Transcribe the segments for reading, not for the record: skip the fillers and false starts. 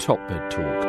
Top Bed Talk.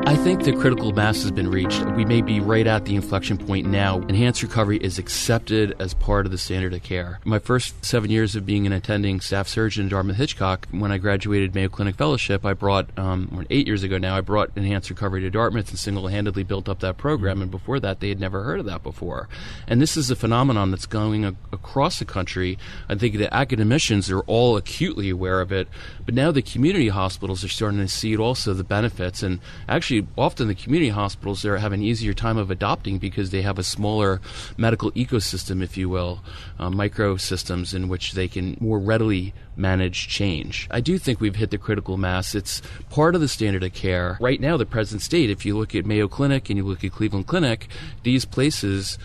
I think the critical mass has been reached. We may be right at the inflection point now. Enhanced recovery is accepted as part of the standard of care. My first 7 years of being an attending staff surgeon at Dartmouth-Hitchcock, when I graduated Mayo Clinic Fellowship, I brought, 8 years ago now, I brought enhanced recovery to Dartmouth and single-handedly built up that program. And before that, they had never heard of that before. And this is a phenomenon that's going across the country. I think the academicians are all acutely aware of it, but now the community hospitals are starting to see it also, the benefits. And actually, often the community hospitals are having an easier time of adopting because they have a smaller medical ecosystem, if you will, micro systems in which they can more readily manage change. I do think we've hit the critical mass. It's part of the standard of care. Right now, the present state, if you look at Mayo Clinic and you look at Cleveland Clinic, these places,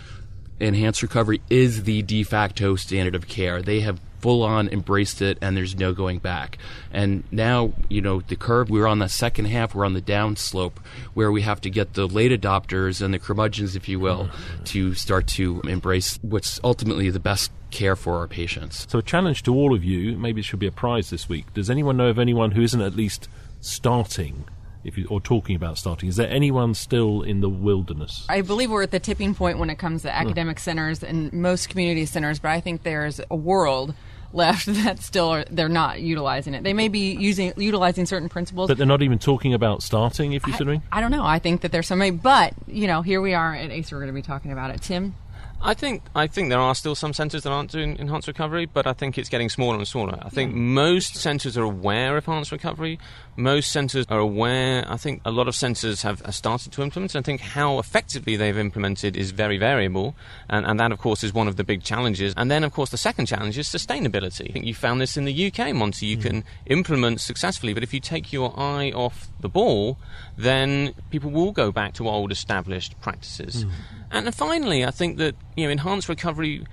enhanced recovery is the de facto standard of care. They have full-on embraced it, and there's no going back. And now, the curve, we're on the second half, we're on the down slope, where we have to get the late adopters and the curmudgeons, if you will, to start to embrace what's ultimately the best care for our patients. So a challenge to all of you, maybe it should be a prize this week. Does anyone know of anyone who isn't at least starting, or talking about starting? Is there anyone still in the wilderness? I believe we're at the tipping point when it comes to academic centers and most community centers, but I think there's a world left that still they're not utilizing it. They may be utilizing certain principles, but they're not even talking about starting, if you see what I mean? I don't know. I think that there's so many, but here we are at ASER, we're going to be talking about it. Tim? I think there are still some centres that aren't doing enhanced recovery, but I think it's getting smaller and smaller. I think most centres are aware of enhanced recovery. Most centres are aware. I think a lot of centres have started to implement. I think how effectively they've implemented is very variable, and that, of course, is one of the big challenges. And then, of course, the second challenge is sustainability. I think you found this in the UK, Monty. You can implement successfully, but if you take your eye off the ball, then people will go back to old established practices. And finally, I think that enhanced recovery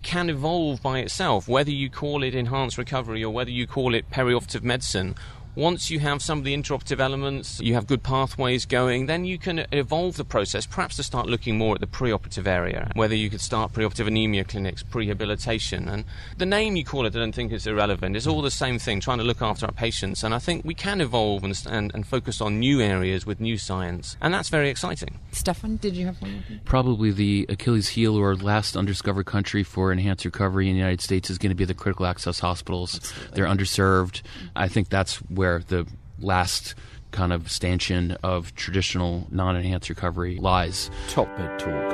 can evolve by itself, whether you call it enhanced recovery or whether you call it perioperative medicine. Once you have some of the intraoperative elements, you have good pathways going, then you can evolve the process, perhaps to start looking more at the preoperative area, whether you could start preoperative anemia clinics, prehabilitation. And the name you call it, I don't think is irrelevant. It's all the same thing, trying to look after our patients. And I think we can evolve and focus on new areas with new science. And that's very exciting. Stefan, did you have one? Probably the Achilles heel or last undiscovered country for enhanced recovery in the United States is going to be the critical access hospitals. Absolutely. They're underserved. I think that's where the last kind of stanchion of traditional non-enhanced recovery lies. Top Bed Talk.